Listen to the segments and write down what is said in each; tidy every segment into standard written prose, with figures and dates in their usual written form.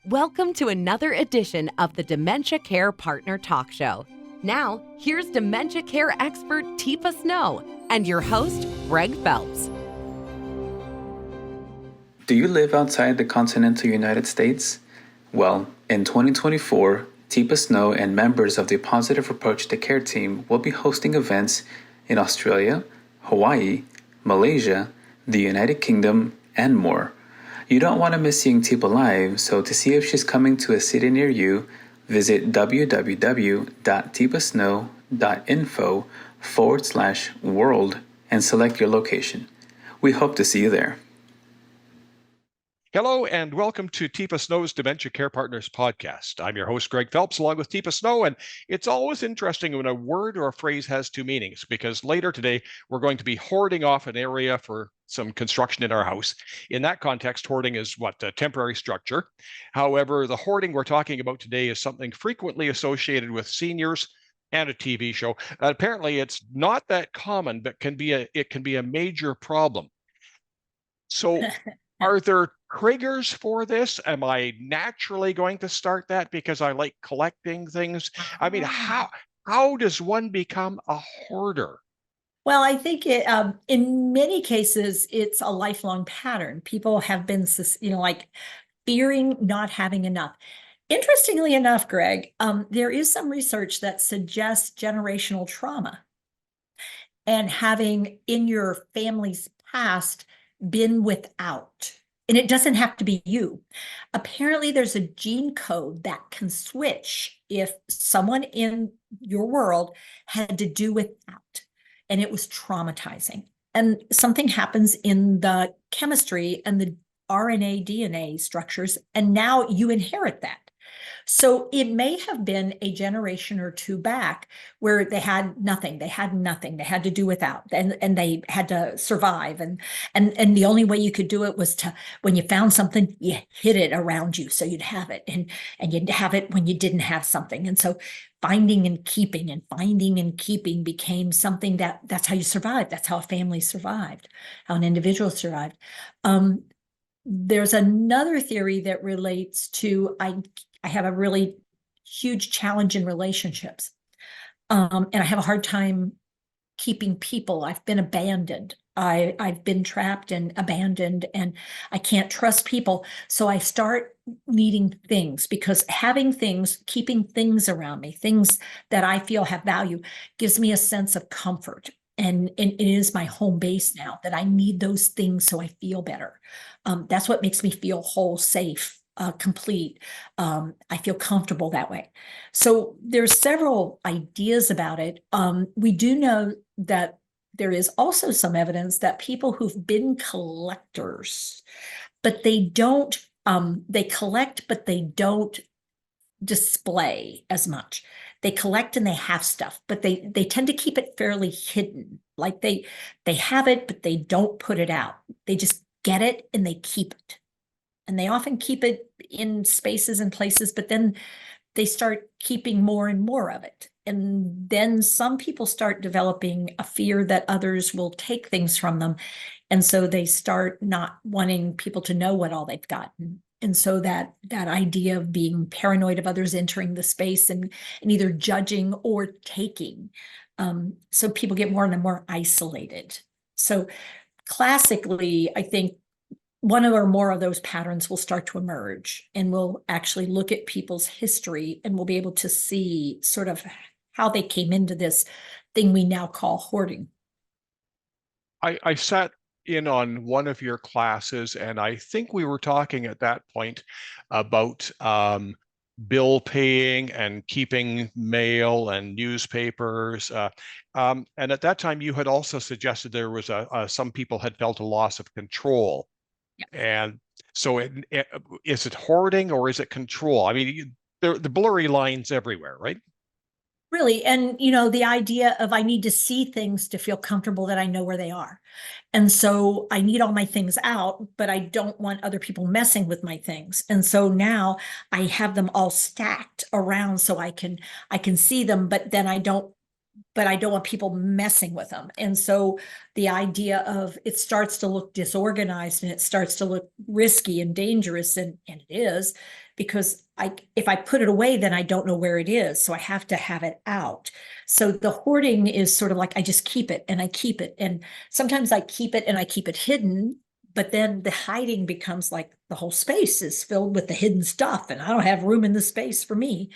Welcome to another edition of the Dementia Care Partner Talk Show. Now, here's dementia care expert Teepa Snow and your host, Greg Phelps. Do you live outside the continental United States? Well, in 2024, Teepa Snow and members of the Positive Approach to Care team will be hosting events in Australia, Hawaii, Malaysia, the United Kingdom, and more. You don't want to miss seeing Teepa live, so to see if she's coming to a city near you, visit www.teepasnow.info/world and select your location. We hope to see you there. Hello and welcome to Teepa Snow's Dementia Care Partners podcast. I'm your host, Greg Phelps, along with Teepa Snow, and it's always interesting when a word or a phrase has two meanings, because later today we're going to be hoarding off an area for some construction in our house. In that context, hoarding is a temporary structure. However, the hoarding we're talking about today is something frequently associated with seniors and a TV show. Apparently, it's not that common, but it can be a major problem. So are there triggers for this? Am I naturally going to start that because I like collecting things? I mean, how does one become a hoarder? Well, I think in many cases, it's a lifelong pattern. People have been, fearing not having enough. Interestingly enough, Greg, there is some research that suggests generational trauma and having in your family's past been without. And it doesn't have to be you. Apparently, there's a gene code that can switch if someone in your world had to do without, and it was traumatizing. And something happens in the chemistry and the RNA, DNA structures, and now you inherit that. So it may have been a generation or two back where they had nothing, they had to do without, and they had to survive. And the only way you could do it was to, when you found something, you hid it around you so you'd have it, and you'd have it when you didn't have something. And so finding and keeping became something that's how you survived. That's how a family survived, how an individual survived. There's another theory that relates to, I have a really huge challenge in relationships. And I have a hard time keeping people. I've been abandoned. I've been trapped and abandoned, and I can't trust people. So I start needing things, because having things, keeping things around me, things that I feel have value, gives me a sense of comfort. And it is my home base now, that I need those things so I feel better. That's what makes me feel whole, safe, complete. I feel comfortable that way. So there's several ideas about it. We do know that there is also some evidence that people who've been collectors, but they collect, but they don't display as much. They collect and they have stuff, but they tend to keep it fairly hidden. Like they have it, but they don't put it out. They just get it and they keep it. And they often keep it in spaces and places, but then they start keeping more and more of it. And then some people start developing a fear that others will take things from them. And so they start not wanting people to know what all they've gotten. And so that idea of being paranoid of others entering the space and either judging or taking. So people get more and more isolated. So classically, I think one or more of those patterns will start to emerge, and we'll actually look at people's history, and we'll be able to see sort of how they came into this thing we now call hoarding. I sat in on one of your classes, and I think we were talking at that point about bill paying and keeping mail and newspapers. And at that time, you had also suggested there was some people had felt a loss of control. Yeah. And so is it hoarding or is it control? I mean, the blurry lines everywhere, right? Really. And, the idea of I need to see things to feel comfortable that I know where they are. And so I need all my things out, but I don't want other people messing with my things. And so now I have them all stacked around so I can see them, but then I don't want people messing with them. And so the idea of it starts to look disorganized, and it starts to look risky and dangerous, and it is. because if I put it away, then I don't know where it is. So I have to have it out. So the hoarding is sort of like I just keep it and I keep it. And sometimes I keep it and I keep it hidden, but then the hiding becomes like the whole space is filled with the hidden stuff and I don't have room in the space for me.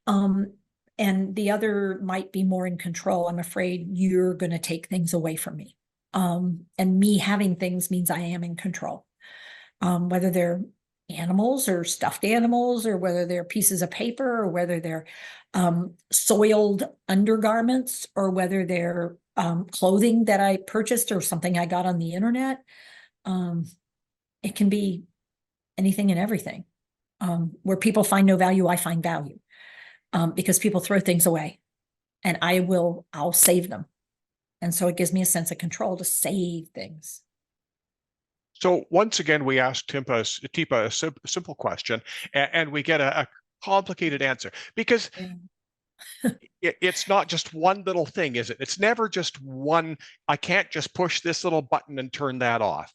And the other might be more in control. I'm afraid you're going to take things away from me. And me having things means I am in control. Whether they're animals or stuffed animals, or whether they're pieces of paper, or whether they're soiled undergarments, or whether they're clothing that I purchased or something I got on the internet. It can be anything and everything. Where people find no value, I find value. Because people throw things away and I'll save them. And so it gives me a sense of control to save things. So once again, we asked Teepa a simple question, and we get a complicated answer, because it's not just one little thing, is it? It's never just one. I can't just push this little button and turn that off.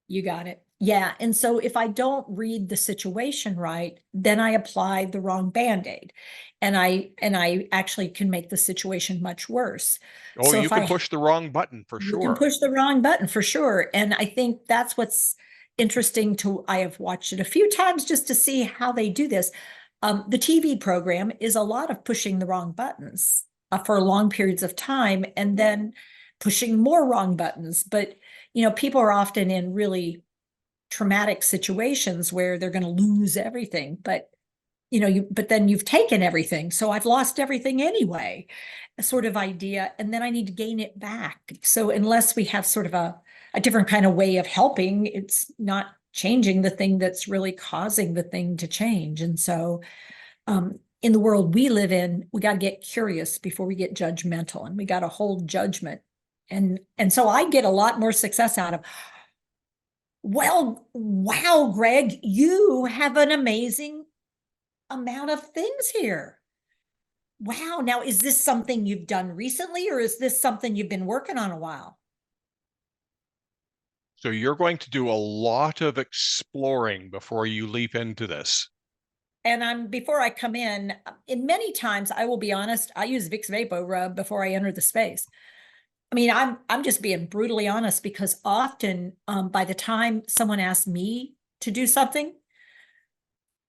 You got it. Yeah. And so if I don't read the situation right, then I apply the wrong Band-Aid. And I actually can make the situation much worse. Oh, so you can push the wrong button for You sure. can push the wrong button for sure. And I think that's what's interesting I have watched it a few times just to see how they do this. The TV program is a lot of pushing the wrong buttons for long periods of time and then pushing more wrong buttons. But, people are often in really traumatic situations where they're going to lose everything. But, but then you've taken everything. So I've lost everything anyway, a sort of idea. And then I need to gain it back. So unless we have sort of a different kind of way of helping, it's not changing the thing that's really causing the thing to change. And so in the world we live in, we got to get curious before we get judgmental, and we got to hold judgment. And so I get a lot more success out of, well, wow, Greg, you have an amazing amount of things here. Wow. Now, is this something you've done recently, or is this something you've been working on a while? So you're going to do a lot of exploring before you leap into this. And before I come in many times, I will be honest, I use Vicks Vapor Rub before I enter the space. I mean, I'm just being brutally honest, because often by the time someone asks me to do something,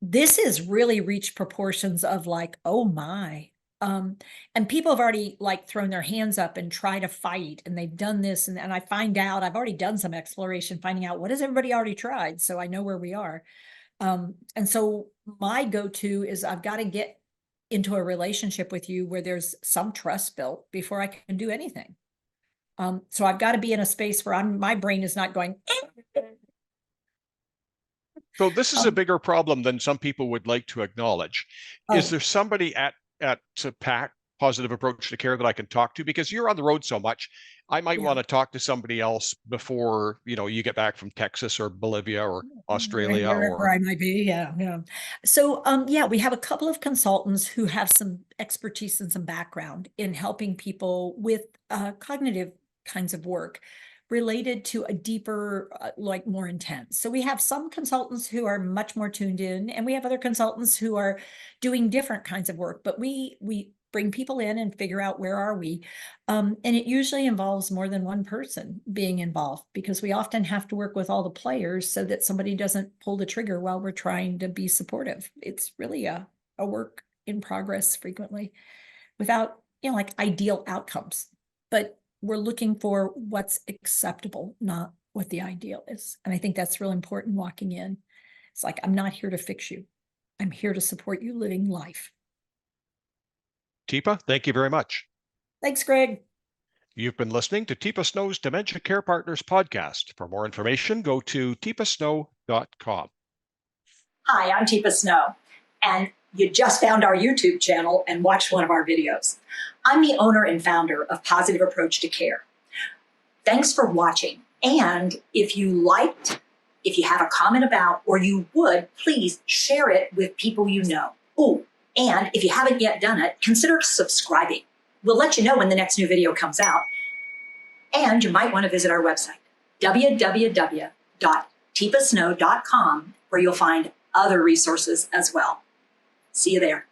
this has really reached proportions of like, oh my. And people have already like thrown their hands up and try to fight, and they've done this. And I find out I've already done some exploration, finding out what has everybody already tried. So I know where we are. And so my go-to is I've got to get into a relationship with you where there's some trust built before I can do anything. So I've got to be in a space where my brain is not going. So this is a bigger problem than some people would like to acknowledge. Is there somebody at PAC, Positive Approach to Care, that I can talk to? Because you're on the road so much, I might want to talk to somebody else before, you get back from Texas or Bolivia or Australia, wherever I might be. Yeah. So, we have a couple of consultants who have some expertise and some background in helping people with cognitive kinds of work related to a deeper, like more intense. So we have some consultants who are much more tuned in, and we have other consultants who are doing different kinds of work, but we bring people in and figure out where are we. And it usually involves more than one person being involved, because we often have to work with all the players so that somebody doesn't pull the trigger while we're trying to be supportive. It's really a work in progress frequently, without, like ideal outcomes. But we're looking for what's acceptable, not what the ideal is. And I think that's real important walking in. It's like, I'm not here to fix you. I'm here to support you living life. Teepa, thank you very much. Thanks, Greg. You've been listening to Teepa Snow's Dementia Care Partners podcast. For more information, go to teepasnow.com. Hi, I'm Teepa Snow, and you just found our YouTube channel and watched one of our videos. I'm the owner and founder of Positive Approach to Care. Thanks for watching. And if you liked, if you have a comment about, or you would, please share it with people you know. Oh, and if you haven't yet done it, consider subscribing. We'll let you know when the next new video comes out. And you might want to visit our website, www.teepasnow.com, where you'll find other resources as well. See you there.